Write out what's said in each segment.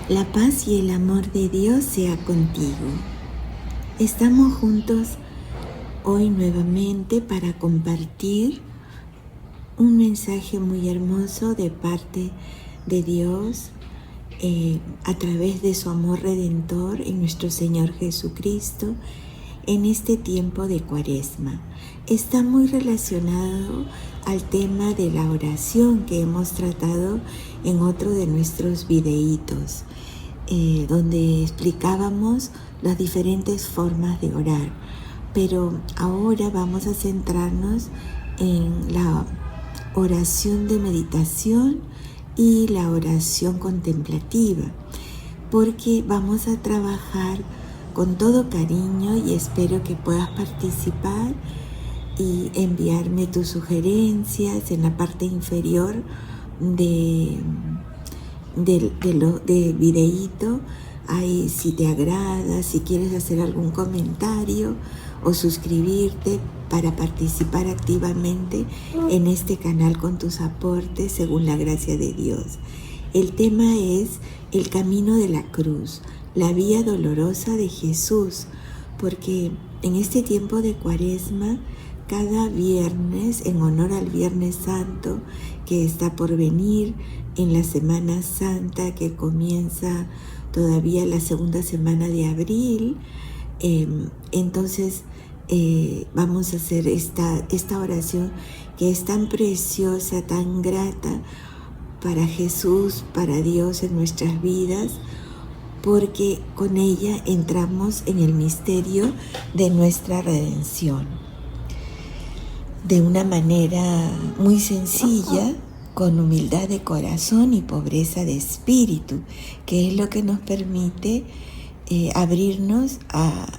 La paz y el amor de Dios sea contigo. Estamos juntos hoy nuevamente para compartir un mensaje muy hermoso de parte de Dios a través de su amor redentor en nuestro Señor Jesucristo en este tiempo de Cuaresma. Está muy relacionado al tema de la oración que hemos tratado en otro de nuestros videitos, donde explicábamos las diferentes formas de orar. Pero ahora vamos a centrarnos en la oración de meditación y la oración contemplativa, porque vamos a trabajar con todo cariño y espero que puedas participar y enviarme tus sugerencias en la parte inferior de videíto. Ahí, si te agrada, si quieres hacer algún comentario o suscribirte para participar activamente en este canal con tus aportes según la gracia de Dios. El tema es el camino de la cruz, la vía dolorosa de Jesús, porque en este tiempo de Cuaresma, cada viernes, en honor al Viernes Santo que está por venir, en la Semana Santa que comienza todavía la segunda semana de abril, entonces vamos a hacer esta oración que es tan preciosa, tan grata para Jesús, para Dios en nuestras vidas, porque con ella entramos en el misterio de nuestra redención. De una manera muy sencilla, con humildad de corazón y pobreza de espíritu, que es lo que nos permite abrirnos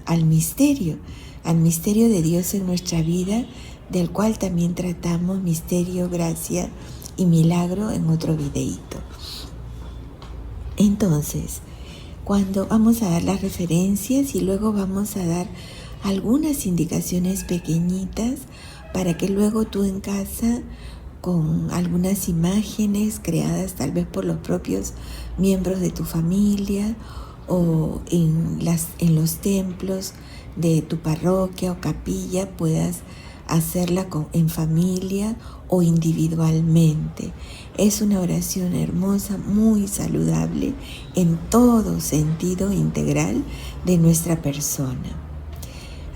al misterio de Dios en nuestra vida, del cual también tratamos misterio, gracia y milagro en otro videíto. Entonces, cuando vamos a dar las referencias y luego vamos a dar algunas indicaciones pequeñitas para que luego tú en casa, con algunas imágenes creadas tal vez por los propios miembros de tu familia o en los templos de tu parroquia o capilla, puedas hacerla en familia o individualmente. Es una oración hermosa, muy saludable en todo sentido integral de nuestra persona.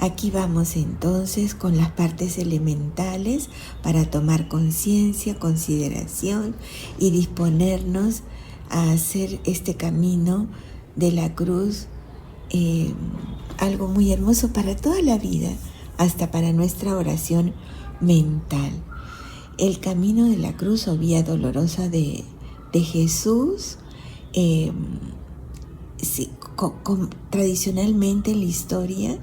Aquí vamos entonces con las partes elementales para tomar conciencia, consideración y disponernos a hacer este camino de la cruz, algo muy hermoso para toda la vida, hasta para nuestra oración mental. El camino de la cruz o vía dolorosa de Jesús, tradicionalmente en la historia,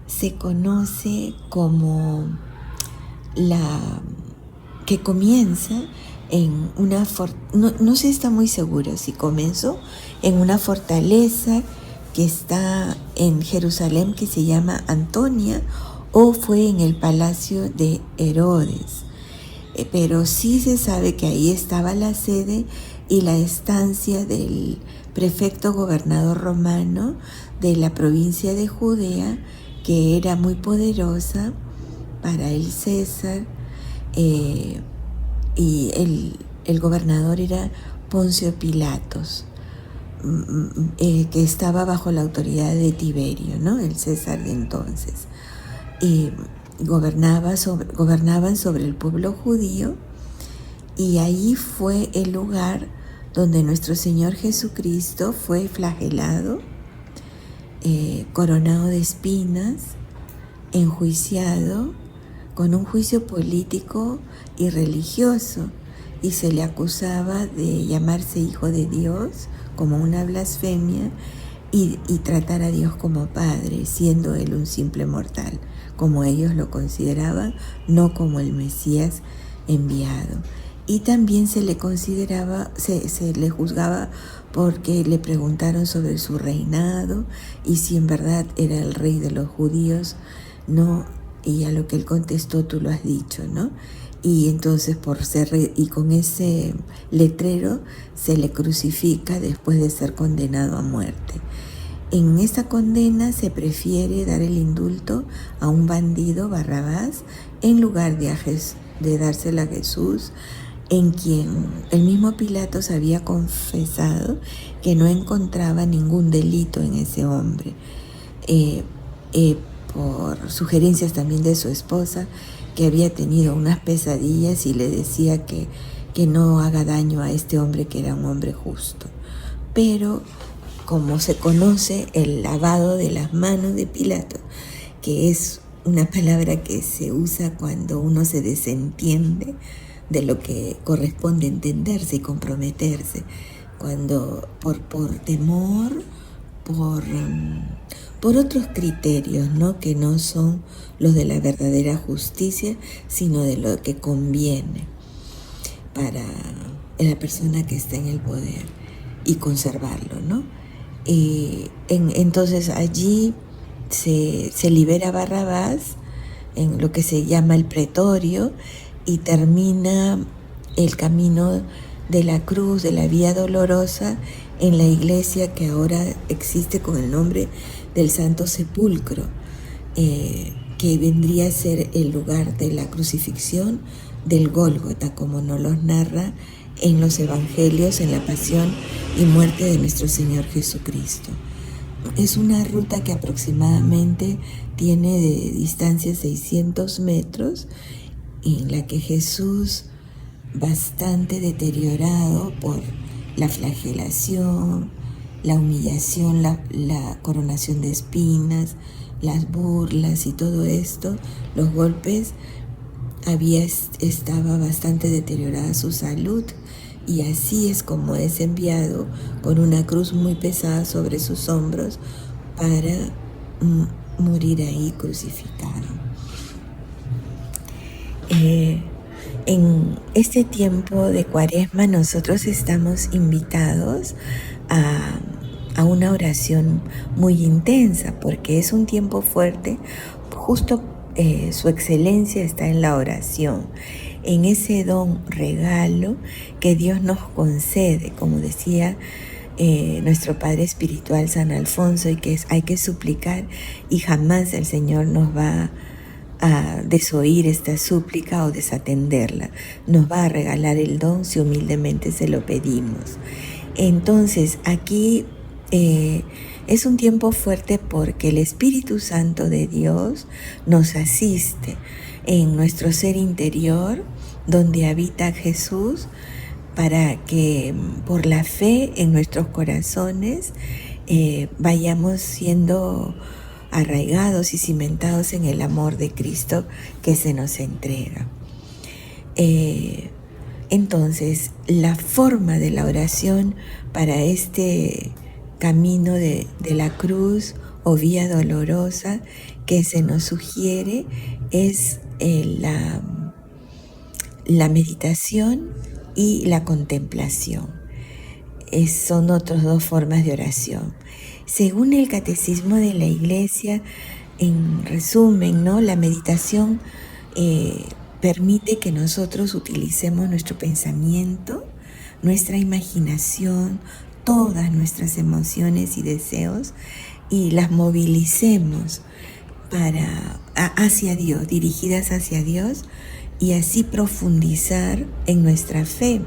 se conoce como que comienza en una no se está muy seguro si comenzó en una fortaleza que está en Jerusalén que se llama Antonia o fue en el palacio de Herodes, pero sí se sabe que ahí estaba la sede y la estancia del prefecto gobernador romano de la provincia de Judea, que era muy poderosa para el César, y el gobernador era Poncio Pilatos, que estaba bajo la autoridad de Tiberio, ¿no? El César de entonces. Y gobernaban sobre el pueblo judío, y ahí fue el lugar donde nuestro Señor Jesucristo fue flagelado, coronado de espinas, enjuiciado con un juicio político y religioso, y se le acusaba de llamarse hijo de Dios como una blasfemia y tratar a Dios como Padre, siendo él un simple mortal, como ellos lo consideraban, no como el Mesías enviado. Y también se le consideraba, se le juzgaba porque le preguntaron sobre su reinado y si en verdad era el rey de los judíos, ¿no? Y a lo que él contestó, tú lo has dicho, ¿no? y entonces y con ese letrero se le crucifica después de ser condenado a muerte. En esa condena se prefiere dar el indulto a un bandido, Barrabás, en lugar de dársela a Jesús, en quien el mismo Pilatos había confesado que no encontraba ningún delito en ese hombre, por sugerencias también de su esposa, que había tenido unas pesadillas y le decía que no haga daño a este hombre, que era un hombre justo. Pero como se conoce el lavado de las manos de Pilato, que es una palabra que se usa cuando uno se desentiende de lo que corresponde entenderse y comprometerse, cuando por temor, por otros criterios, ¿no?, que no son los de la verdadera justicia, sino de lo que conviene para la persona que está en el poder y conservarlo, ¿no? Entonces allí se libera Barrabás en lo que se llama el pretorio, y termina el camino de la cruz, de la Vía Dolorosa, en la iglesia que ahora existe con el nombre del Santo Sepulcro, que vendría a ser el lugar de la crucifixión del Gólgota, como nos los narra en los evangelios, en la pasión y muerte de nuestro Señor Jesucristo. Es una ruta que aproximadamente tiene de distancia 600 metros, en la que Jesús, bastante deteriorado por la flagelación, la humillación, la coronación de espinas, las burlas y todo esto, los golpes, estaba bastante deteriorada su salud, y así es como es enviado con una cruz muy pesada sobre sus hombros para morir ahí crucificado. En este tiempo de Cuaresma nosotros estamos invitados a una oración muy intensa, porque es un tiempo fuerte. Justo su excelencia está en la oración, en ese don, regalo que Dios nos concede, como decía nuestro Padre Espiritual San Alfonso, y que hay que suplicar, y jamás el Señor nos va a desoír esta súplica o desatenderla. Nos va a regalar el don si humildemente se lo pedimos. Entonces aquí es un tiempo fuerte, porque el Espíritu Santo de Dios nos asiste en nuestro ser interior, donde habita Jesús, para que por la fe en nuestros corazones vayamos siendo arraigados y cimentados en el amor de Cristo que se nos entrega. Entonces, la forma de la oración para este camino de la cruz o vía dolorosa que se nos sugiere es la meditación y la contemplación. Son otras dos formas de oración. Según el Catecismo de la Iglesia, en resumen, ¿no?, la meditación permite que nosotros utilicemos nuestro pensamiento, nuestra imaginación, todas nuestras emociones y deseos, y las movilicemos hacia Dios, dirigidas hacia Dios, y así profundizar en nuestra fe.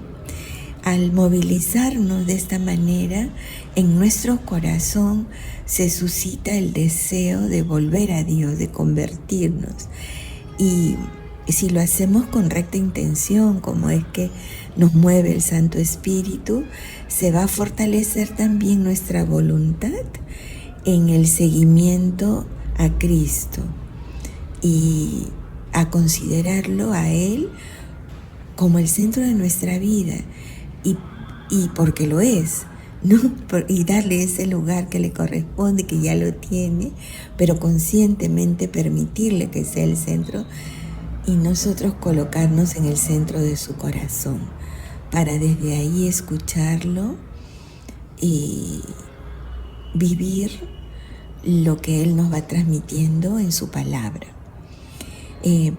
Al movilizarnos de esta manera, en nuestro corazón se suscita el deseo de volver a Dios, de convertirnos. Y si lo hacemos con recta intención, como es que nos mueve el Santo Espíritu, se va a fortalecer también nuestra voluntad en el seguimiento a Cristo y a considerarlo a Él como el centro de nuestra vida, y porque lo es, ¿no? Y darle ese lugar que le corresponde, que ya lo tiene, pero conscientemente permitirle que sea el centro, y nosotros colocarnos en el centro de su corazón, para desde ahí escucharlo y vivir lo que Él nos va transmitiendo en su palabra.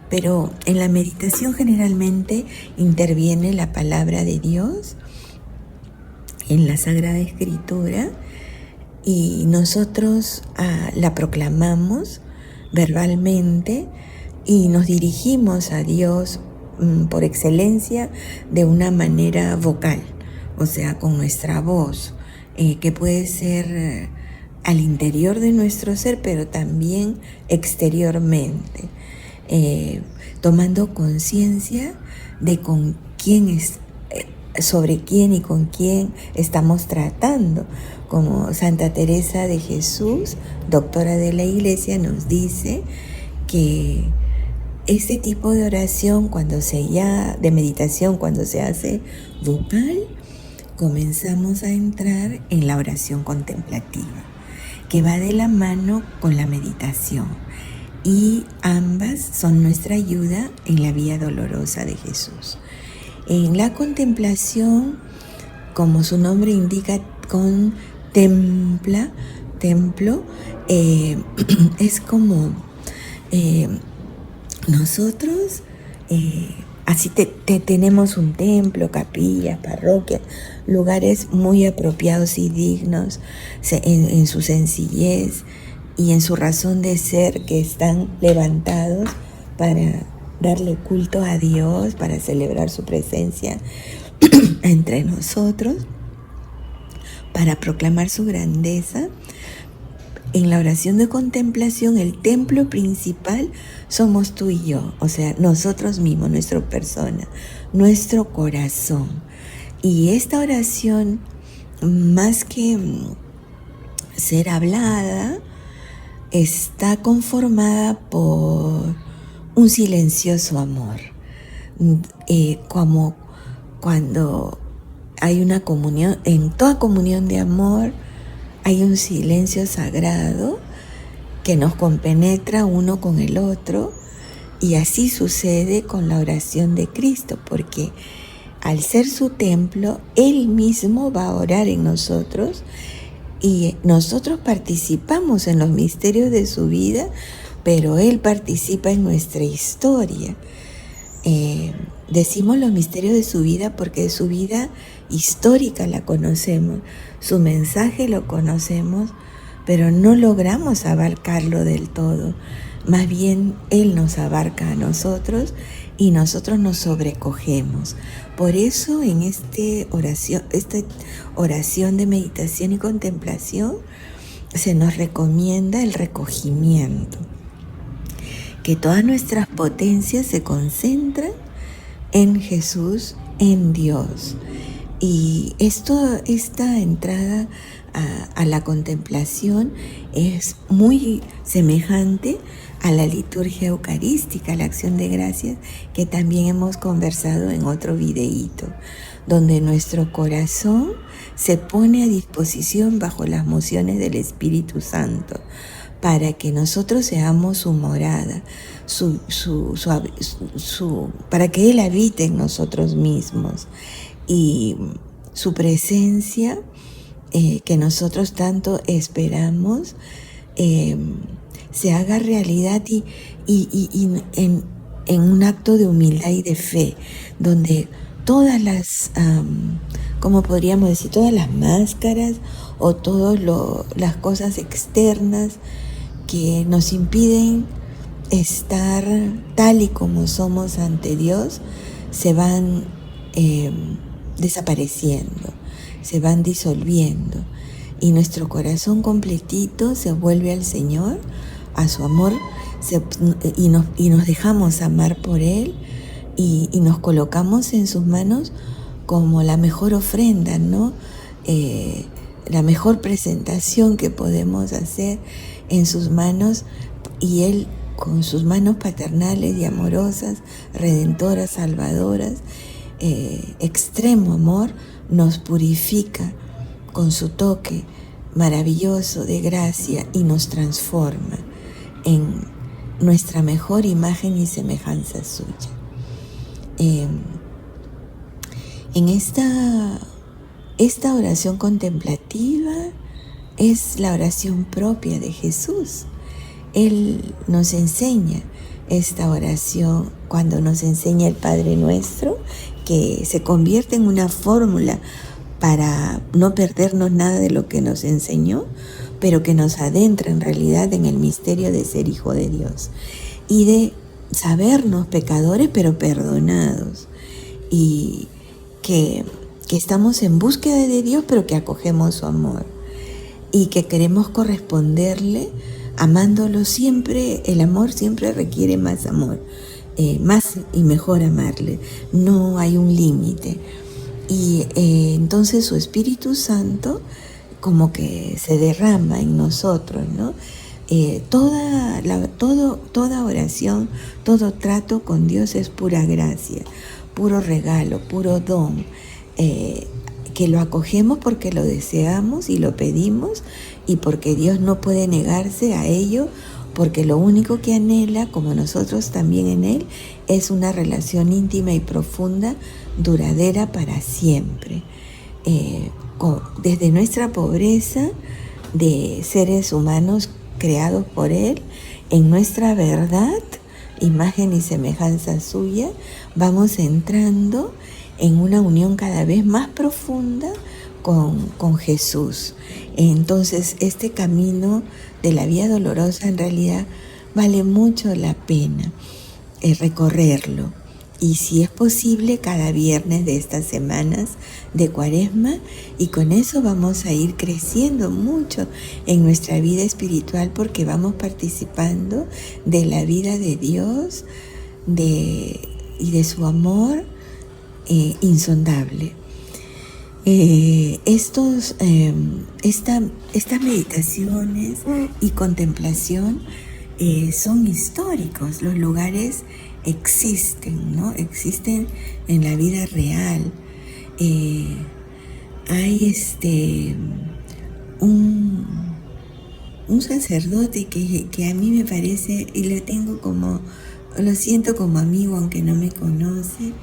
Pero en la meditación generalmente interviene la palabra de Dios en la Sagrada Escritura y nosotros la proclamamos verbalmente y nos dirigimos a Dios por excelencia de una manera vocal, o sea, con nuestra voz, que puede ser al interior de nuestro ser, pero también exteriormente, tomando conciencia de con quién es, sobre quién y con quién estamos tratando. Como Santa Teresa de Jesús, doctora de la Iglesia, nos dice que este tipo de oración, de meditación, cuando se hace vocal, comenzamos a entrar en la oración contemplativa, que va de la mano con la meditación, y ambas son nuestra ayuda en la vía dolorosa de Jesús. En la contemplación, como su nombre indica, templo, es como nosotros, así tenemos un templo, capillas, parroquias, lugares muy apropiados y dignos en su sencillez y en su razón de ser, que están levantados para darle culto a Dios, para celebrar su presencia entre nosotros, para proclamar su grandeza. En la oración de contemplación, el templo principal somos tú y yo, o sea, nosotros mismos, nuestra persona, nuestro corazón. Y esta oración, más que ser hablada, está conformada por un silencioso amor, como cuando hay una comunión, en toda comunión de amor hay un silencio sagrado que nos compenetra uno con el otro, y así sucede con la oración de Cristo, porque al ser su templo, Él mismo va a orar en nosotros y nosotros participamos en los misterios de su vida, pero Él participa en nuestra historia. Decimos los misterios de su vida porque su vida histórica la conocemos, su mensaje lo conocemos, pero no logramos abarcarlo del todo. Más bien Él nos abarca a nosotros y nosotros nos sobrecogemos. Por eso en esta oración de meditación y contemplación se nos recomienda el recogimiento, que todas nuestras potencias se concentran en Jesús, en Dios. Y esta entrada a la contemplación es muy semejante a la liturgia eucarística, la acción de gracias, que también hemos conversado en otro videíto, donde nuestro corazón se pone a disposición bajo las mociones del Espíritu Santo, para que nosotros seamos su morada, para que Él habite en nosotros mismos, y su presencia, que nosotros tanto esperamos, se haga realidad y en un acto de humildad y de fe, donde todas las, como podríamos decir, todas las máscaras o todas las cosas externas que nos impiden estar tal y como somos ante Dios, se van desapareciendo, se van disolviendo, y nuestro corazón completito se vuelve al Señor, a su amor, y nos dejamos amar por Él, y nos colocamos en sus manos como la mejor ofrenda, ¿no? La mejor presentación que podemos hacer en sus manos, y Él con sus manos paternales y amorosas, redentoras, salvadoras, extremo amor, nos purifica con su toque maravilloso de gracia y nos transforma en nuestra mejor imagen y semejanza suya. En esta oración contemplativa es la oración propia de Jesús. Él nos enseña esta oración cuando nos enseña el Padre Nuestro, que se convierte en una fórmula para no perdernos nada de lo que nos enseñó, pero que nos adentra en realidad en el misterio de ser hijo de Dios y de sabernos pecadores pero perdonados, y que estamos en búsqueda de Dios pero que acogemos su amor y que queremos corresponderle amándolo siempre. El amor siempre requiere más amor, más y mejor amarle, no hay un límite. Y entonces su Espíritu Santo como que se derrama en nosotros, ¿no? Toda oración, todo trato con Dios es pura gracia, puro regalo, puro don, que lo acogemos porque lo deseamos y lo pedimos, y porque Dios no puede negarse a ello, porque lo único que anhela, como nosotros también en Él, es una relación íntima y profunda, duradera para siempre. Desde nuestra pobreza de seres humanos creados por Él, en nuestra verdad, imagen y semejanza suya, vamos entrando en una unión cada vez más profunda con Jesús. Entonces, este camino de la vía dolorosa en realidad vale mucho la pena recorrerlo. Y si es posible, cada viernes de estas semanas de Cuaresma, y con eso vamos a ir creciendo mucho en nuestra vida espiritual, porque vamos participando de la vida de Dios y de su amor insondable. Estas meditaciones y contemplación son históricos. Los lugares existen, ¿no? Existen en la vida real. Hay un sacerdote que a mí me parece, y lo siento como amigo aunque no me conoce,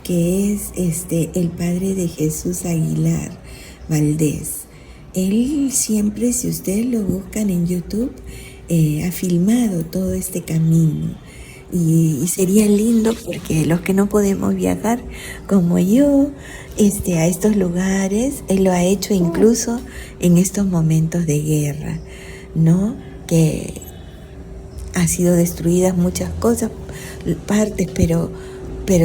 que es el padre de Jesús Aguilar Valdés. Él siempre, si ustedes lo buscan en YouTube, ha filmado todo este camino. Y sería lindo, porque los que no podemos viajar como yo a estos lugares, él lo ha hecho incluso en estos momentos de guerra, ¿no? Que ha sido destruidas muchas cosas, partes, pero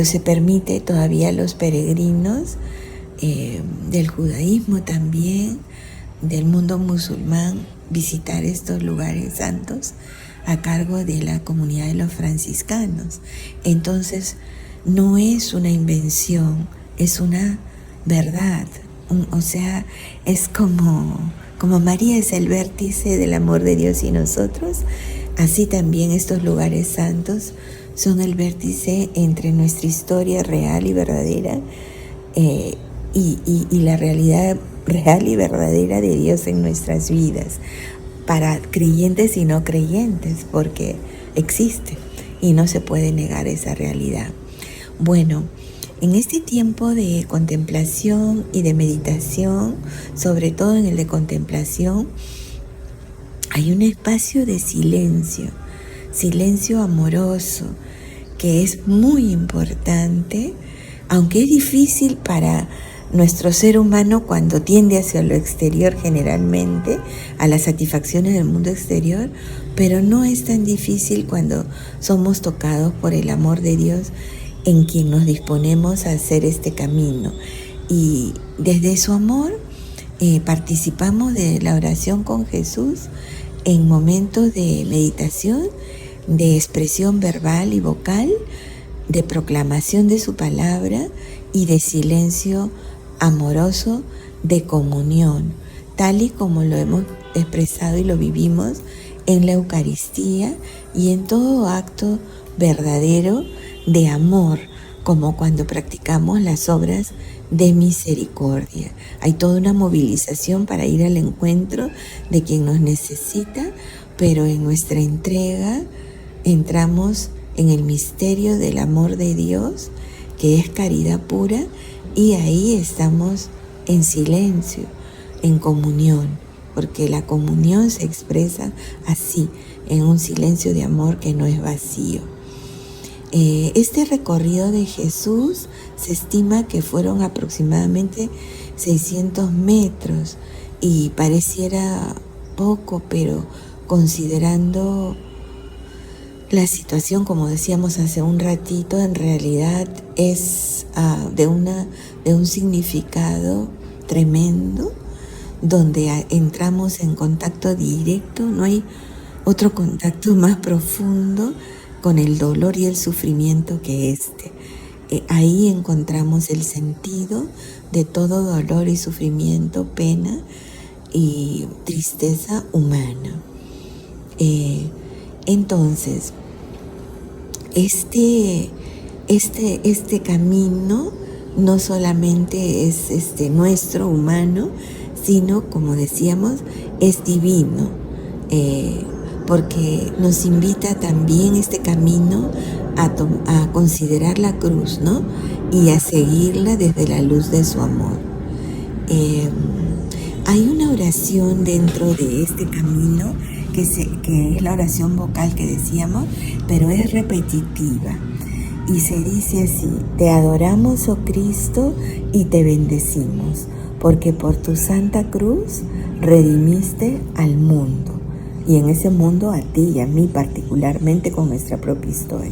se permite todavía a los peregrinos del judaísmo también, del mundo musulmán, visitar estos lugares santos a cargo de la comunidad de los franciscanos. Entonces, no es una invención, es una verdad. O sea, es como María es el vértice del amor de Dios y nosotros, así también estos lugares santos son el vértice entre nuestra historia real y verdadera y la realidad real y verdadera de Dios en nuestras vidas, para creyentes y no creyentes, porque existe y no se puede negar esa realidad. Bueno, en este tiempo de contemplación y de meditación, sobre todo en el de contemplación, hay un espacio de silencio amoroso, que es muy importante, aunque es difícil para nuestro ser humano cuando tiende hacia lo exterior generalmente, a las satisfacciones del mundo exterior, pero no es tan difícil cuando somos tocados por el amor de Dios, en quien nos disponemos a hacer este camino. Y desde su amor participamos de la oración con Jesús en momentos de meditación, de expresión verbal y vocal, de proclamación de su palabra y de silencio amoroso de comunión, tal y como lo hemos expresado y lo vivimos en la Eucaristía y en todo acto verdadero de amor, como cuando practicamos las obras de misericordia. Hay toda una movilización para ir al encuentro de quien nos necesita, pero en nuestra entrega entramos en el misterio del amor de Dios, que es caridad pura, y ahí estamos en silencio, en comunión, porque la comunión se expresa así, en un silencio de amor que no es vacío. Este recorrido de Jesús se estima que fueron aproximadamente 600 metros y pareciera poco, pero considerando la situación, como decíamos hace un ratito, en realidad es de un significado tremendo, donde entramos en contacto directo. No hay otro contacto más profundo con el dolor y el sufrimiento que este. Ahí encontramos el sentido de todo dolor y sufrimiento, pena y tristeza humana. Entonces, este camino no solamente es nuestro humano, sino, como decíamos, es divino, porque nos invita también este camino a considerar la cruz, ¿no? Y a seguirla desde la luz de su amor. Hay una oración dentro de este camino que es la oración vocal que decíamos, pero es repetitiva. Y se dice así: te adoramos, oh Cristo, y te bendecimos, porque por tu santa cruz redimiste al mundo, y en ese mundo a ti y a mí particularmente con nuestra propia historia.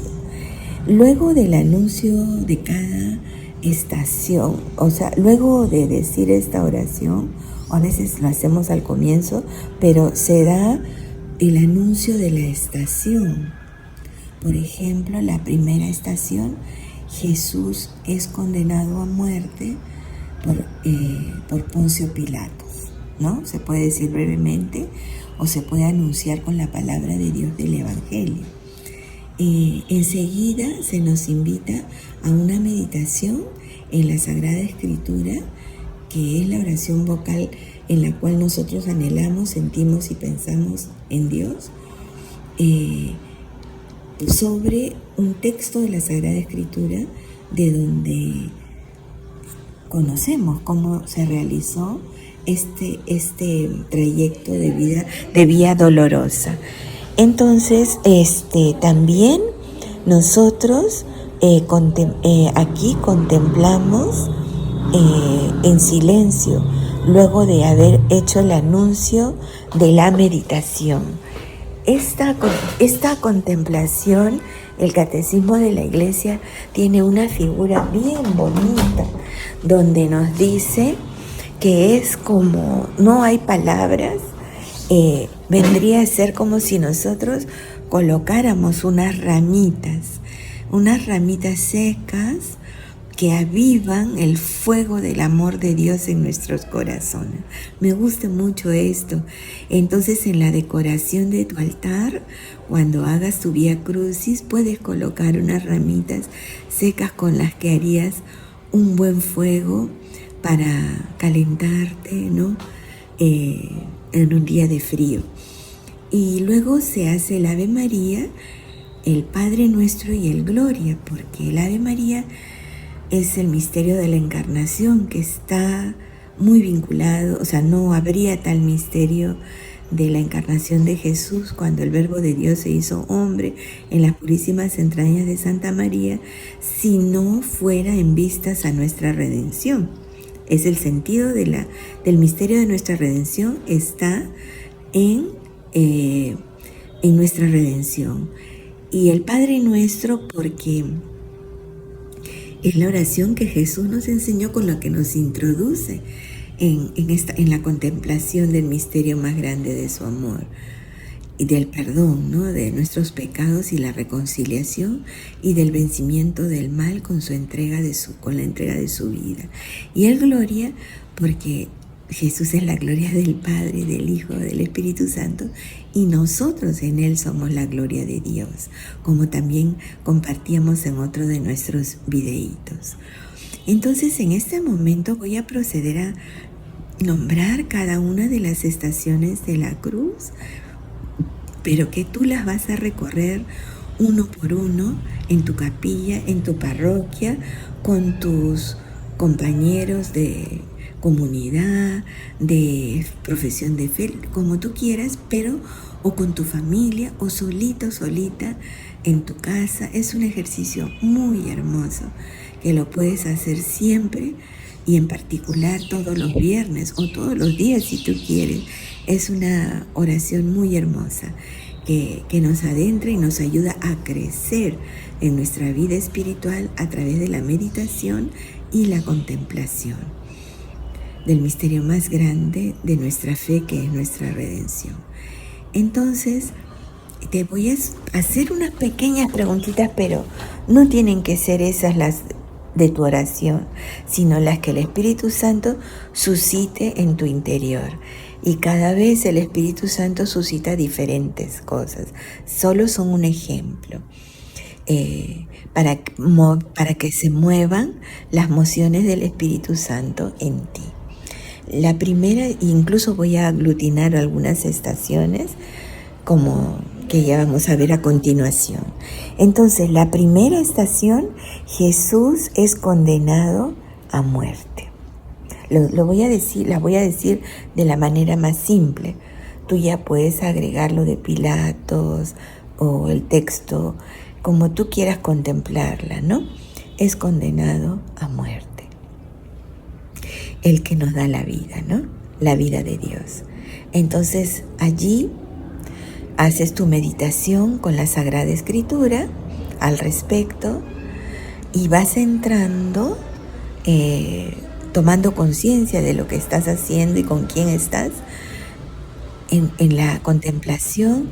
Luego del anuncio de cada estación, o sea, luego de decir esta oración, a veces lo hacemos al comienzo, pero se da el anuncio de la estación. Por ejemplo, la primera estación: Jesús es condenado a muerte por Poncio Pilatos, ¿no? Se puede decir brevemente o se puede anunciar con la palabra de Dios del Evangelio. Enseguida se nos invita a una meditación en la Sagrada Escritura, que es la oración vocal en la cual nosotros anhelamos, sentimos y pensamos en Dios, sobre un texto de la Sagrada Escritura de donde conocemos cómo se realizó este trayecto de vía dolorosa. Entonces, también nosotros aquí contemplamos en silencio, luego de haber hecho el anuncio de la meditación. Esta contemplación, el Catecismo de la Iglesia tiene una figura bien bonita, donde nos dice que es como, no hay palabras, vendría a ser como si nosotros colocáramos unas ramitas secas que avivan el fuego del amor de Dios en nuestros corazones. Me gusta mucho esto. Entonces, en la decoración de tu altar, cuando hagas tu Vía Crucis, puedes colocar unas ramitas secas con las que harías un buen fuego para calentarte, ¿no? En un día de frío. Y luego se hace el Ave María, el Padre Nuestro y el Gloria, porque el Ave María es el misterio de la encarnación, que está muy vinculado, o sea, no habría tal misterio de la encarnación de Jesús cuando el Verbo de Dios se hizo hombre en las purísimas entrañas de Santa María, si no fuera en vistas a nuestra redención. Es el sentido del misterio de nuestra redención, está en nuestra redención. Y el Padre Nuestro, porque es la oración que Jesús nos enseñó, con la que nos introduce en la contemplación del misterio más grande de su amor y del perdón, ¿no? De nuestros pecados y la reconciliación y del vencimiento del mal con la entrega de su vida. Y el Gloria, porque Jesús es la gloria del Padre, del Hijo, del Espíritu Santo, y nosotros en Él somos la gloria de Dios, como también compartíamos en otro de nuestros videitos. Entonces, en este momento voy a proceder a nombrar cada una de las estaciones de la cruz, pero que tú las vas a recorrer uno por uno en tu capilla, en tu parroquia, con tus compañeros comunidad, de profesión de fe, como tú quieras, pero o con tu familia o solito, solita en tu casa. Es un ejercicio muy hermoso que lo puedes hacer siempre y en particular todos los viernes o todos los días si tú quieres. Es una oración muy hermosa que nos adentra y nos ayuda a crecer en nuestra vida espiritual a través de la meditación y la contemplación del misterio más grande de nuestra fe, que es nuestra redención. Entonces, te voy a hacer unas pequeñas preguntitas, pero no tienen que ser esas las de tu oración, sino las que el Espíritu Santo suscite en tu interior. Y cada vez el Espíritu Santo suscita diferentes cosas. Solo son un ejemplo. Para que se muevan las mociones del Espíritu Santo en ti. La primera, incluso voy a aglutinar algunas estaciones como que ya vamos a ver a continuación. Entonces, la primera estación, Jesús es condenado a muerte. La voy a decir de la manera más simple. Tú ya puedes agregar lo de Pilatos o el texto, como tú quieras contemplarla, ¿no? Es condenado a muerte. El que nos da la vida, ¿no? La vida de Dios. Entonces, allí haces tu meditación con la Sagrada Escritura al respecto y vas entrando, tomando conciencia de lo que estás haciendo y con quién estás en la contemplación,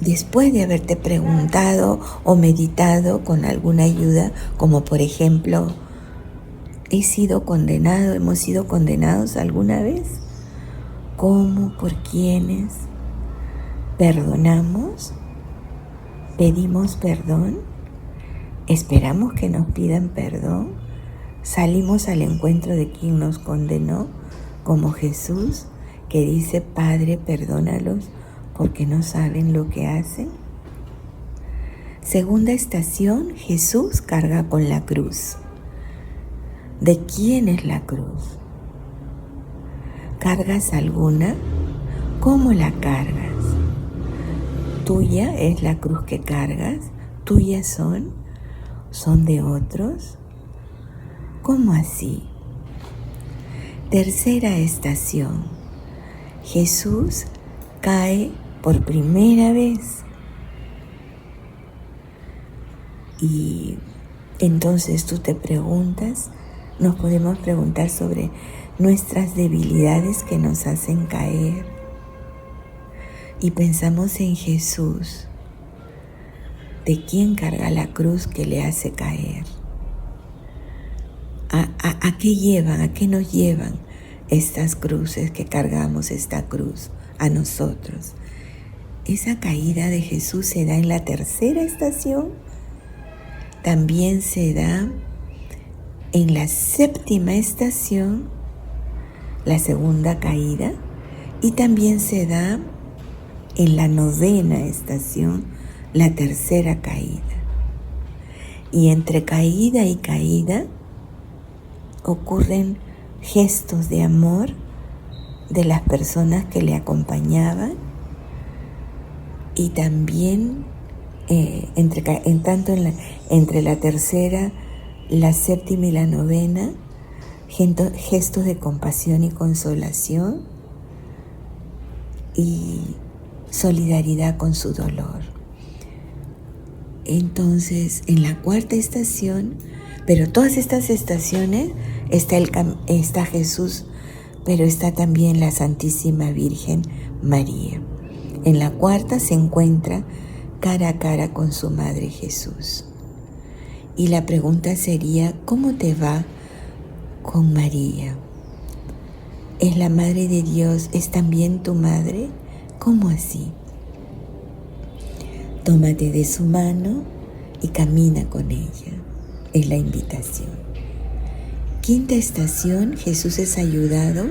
después de haberte preguntado o meditado con alguna ayuda, como por ejemplo, ¿hemos sido condenados alguna vez? ¿Cómo? ¿Por quiénes? ¿Perdonamos? ¿Pedimos perdón? ¿Esperamos que nos pidan perdón? ¿Salimos al encuentro de quien nos condenó, como Jesús, que dice, Padre, perdónalos porque no saben lo que hacen? Segunda estación, Jesús carga con la cruz. ¿De quién es la cruz? ¿Cargas alguna? ¿Cómo la cargas? ¿Tuya es la cruz que cargas? ¿Tuyas son? ¿Son de otros? ¿Cómo así? Tercera estación. Jesús cae por primera vez. Y entonces tú te preguntas, nos podemos preguntar sobre nuestras debilidades que nos hacen caer. Y pensamos en Jesús. ¿De quién carga la cruz que le hace caer? ¿A qué llevan? ¿A qué nos llevan estas cruces que cargamos, esta cruz a nosotros? Esa caída de Jesús se da en la tercera estación. También se da en la séptima estación, la segunda caída. Y también se da en la novena estación, la tercera caída. Y entre caída y caída ocurren gestos de amor de las personas que le acompañaban y también entre la tercera, la séptima y la novena, gestos de compasión y consolación y solidaridad con su dolor. Entonces, en la cuarta estación, pero todas estas estaciones está Jesús, pero está también la Santísima Virgen María. En la cuarta se encuentra cara a cara con su Madre Jesús. Y la pregunta sería, ¿cómo te va con María? ¿Es la Madre de Dios? ¿Es también tu Madre? ¿Cómo así? Tómate de su mano y camina con ella. Es la invitación. Quinta estación, Jesús es ayudado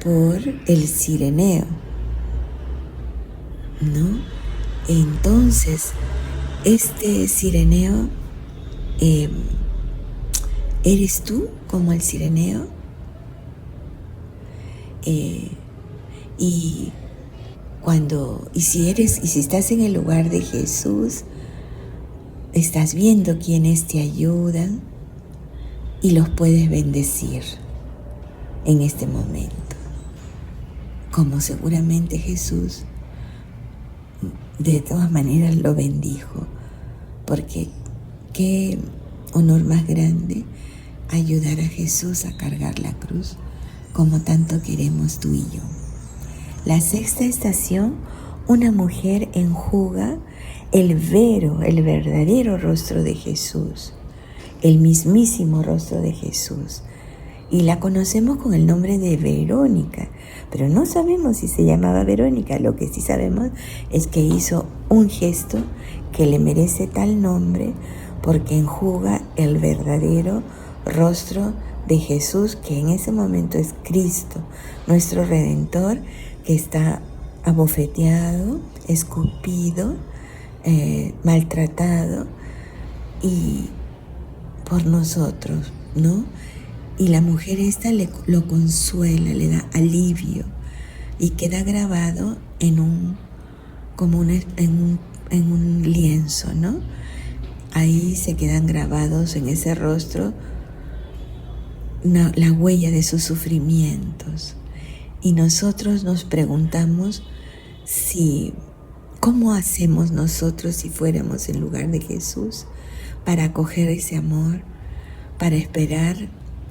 por el Cireneo, ¿no? Entonces, este Cireneo, ¿eres tú como el Cireneo? Y si estás en el lugar de Jesús, estás viendo quienes te ayudan y los puedes bendecir en este momento. Como seguramente Jesús de todas maneras lo bendijo, porque qué honor más grande ayudar a Jesús a cargar la cruz, como tanto queremos tú y yo. La sexta estación, una mujer enjuga el verdadero rostro de Jesús, el mismísimo rostro de Jesús. Y la conocemos con el nombre de Verónica, pero no sabemos si se llamaba Verónica. Lo que sí sabemos es que hizo un gesto que le merece tal nombre porque enjuga el verdadero rostro de Jesús, que en ese momento es Cristo, nuestro Redentor, que está abofeteado, escupido, maltratado y por nosotros, ¿no? Y la mujer esta lo consuela, le da alivio y queda grabado en un lienzo, ¿no? Ahí se quedan grabados en ese rostro la huella de sus sufrimientos. Y nosotros nos preguntamos ¿cómo hacemos nosotros si fuéramos en lugar de Jesús para acoger ese amor, para esperar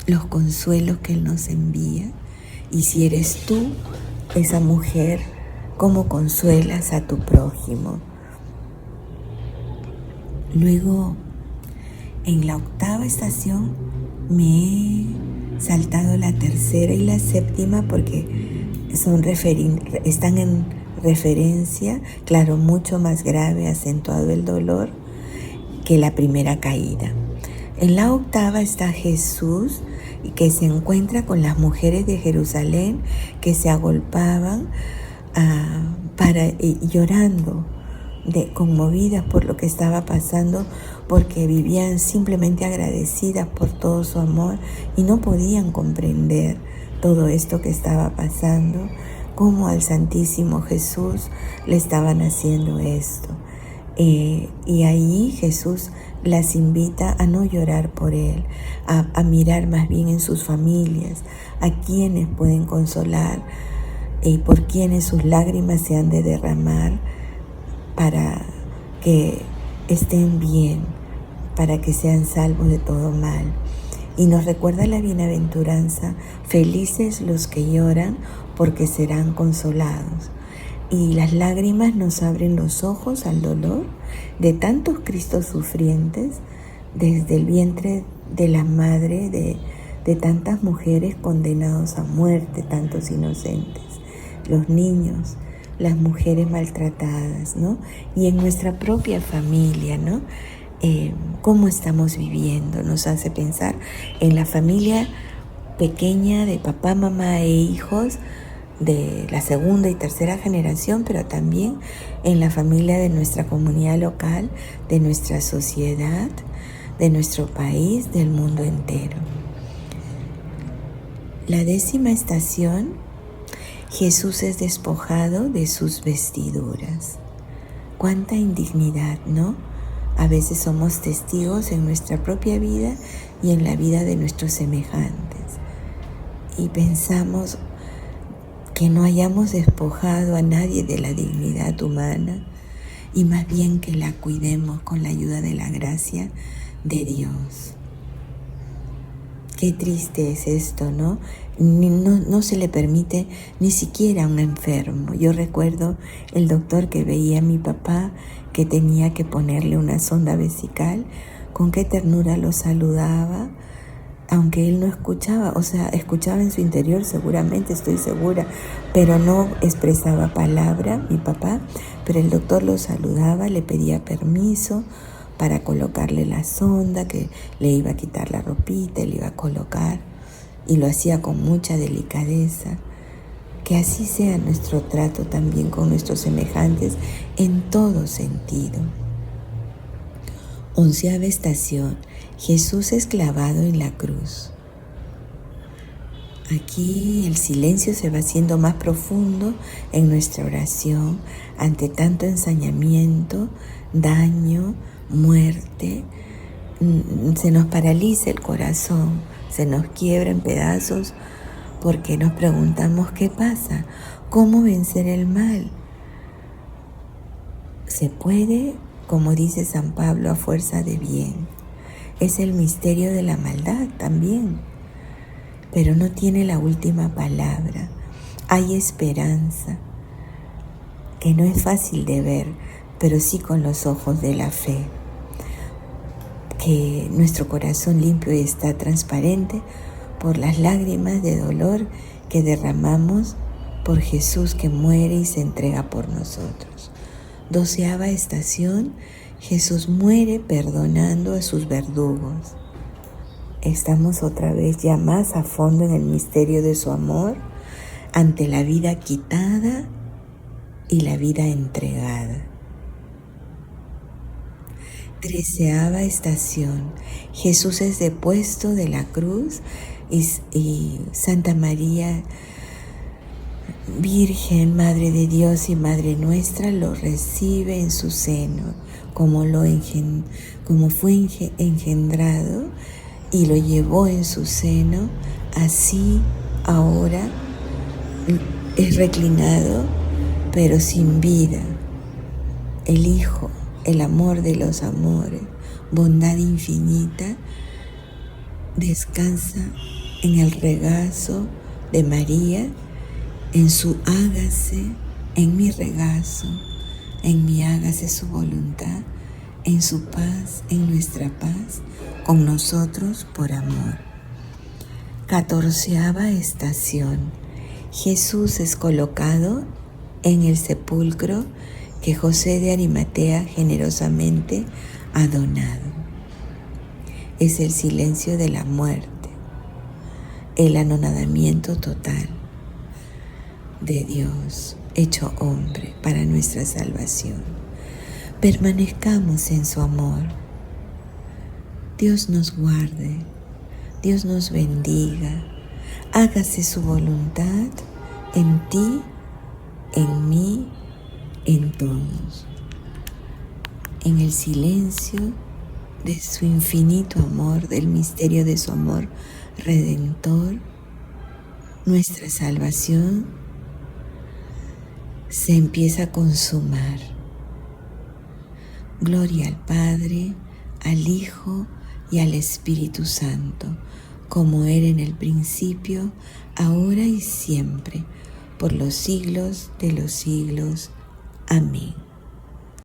los consuelos que Él nos envía? Y si eres tú, esa mujer, ¿cómo consuelas a tu prójimo? Luego, en la octava estación, me he saltado la tercera y la séptima porque están en referencia, claro, mucho más grave, acentuado el dolor que la primera caída. En la octava está Jesús, que se encuentra con las mujeres de Jerusalén que se agolpaban llorando, conmovidas por lo que estaba pasando, porque vivían simplemente agradecidas por todo su amor y no podían comprender todo esto que estaba pasando, cómo al Santísimo Jesús le estaban haciendo esto. Y ahí Jesús las invita a no llorar por Él, a mirar más bien en sus familias, a quienes pueden consolar y por quienes sus lágrimas se han de derramar para que estén bien, para que sean salvos de todo mal. Y nos recuerda la bienaventuranza: felices los que lloran, porque serán consolados. Y las lágrimas nos abren los ojos al dolor de tantos Cristos sufrientes, desde el vientre de la madre de tantas mujeres condenados a muerte, tantos inocentes, los niños, las mujeres maltratadas, ¿no? Y en nuestra propia familia, ¿no? Cómo estamos viviendo, nos hace pensar en la familia pequeña de papá, mamá e hijos, de la segunda y tercera generación, pero también en la familia de nuestra comunidad local, de nuestra sociedad, de nuestro país, del mundo entero. La 10ª estación, Jesús es despojado de sus vestiduras. Cuánta indignidad, ¿no? A veces somos testigos en nuestra propia vida y en la vida de nuestros semejantes. Y pensamos que no hayamos despojado a nadie de la dignidad humana y más bien que la cuidemos con la ayuda de la gracia de Dios. Qué triste es esto, ¿no? No se le permite ni siquiera a un enfermo. Yo recuerdo el doctor que veía a mi papá, que tenía que ponerle una sonda vesical, con qué ternura lo saludaba, aunque él no escuchaba, o sea, escuchaba en su interior seguramente, estoy segura, pero no expresaba palabra, mi papá, pero el doctor lo saludaba, le pedía permiso para colocarle la sonda, que le iba a quitar la ropita, le iba a colocar, y lo hacía con mucha delicadeza. Que así sea nuestro trato también con nuestros semejantes en todo sentido. 11ª estación, Jesús es clavado en la cruz. Aquí el silencio se va haciendo más profundo en nuestra oración ante tanto ensañamiento, daño, muerte. Se nos paraliza el corazón, se nos quiebra en pedazos porque nos preguntamos qué pasa, cómo vencer el mal. Se puede, como dice San Pablo, a fuerza de bien. Es el misterio de la maldad también, pero no tiene la última palabra. Hay esperanza, que no es fácil de ver, pero sí con los ojos de la fe. Que nuestro corazón limpio está transparente por las lágrimas de dolor que derramamos por Jesús que muere y se entrega por nosotros. 12ª estación, Jesús muere perdonando a sus verdugos. Estamos otra vez ya más a fondo en el misterio de su amor ante la vida quitada y la vida entregada. 13ª estación, Jesús es depuesto de la cruz y Santa María, Virgen, Madre de Dios y Madre nuestra, lo recibe en su seno, como fue engendrado y lo llevó en su seno, así ahora es reclinado, pero sin vida. El Hijo, el amor de los amores, bondad infinita, descansa en el regazo de María, en su hágase, en mi regazo, en mi hágase su voluntad, en su paz, en nuestra paz, con nosotros por amor. 14ª estación. Jesús es colocado en el sepulcro que José de Arimatea generosamente ha donado. Es el silencio de la muerte, el anonadamiento total de Dios hecho hombre para nuestra salvación. Permanezcamos en su amor. Dios nos guarde, Dios nos bendiga. Hágase su voluntad en ti, en mí, en todos. En el silencio de su infinito amor, del misterio de su amor redentor, nuestra salvación se empieza a consumar. Gloria al Padre, al Hijo y al Espíritu Santo, como era en el principio, ahora y siempre, por los siglos de los siglos. Amén.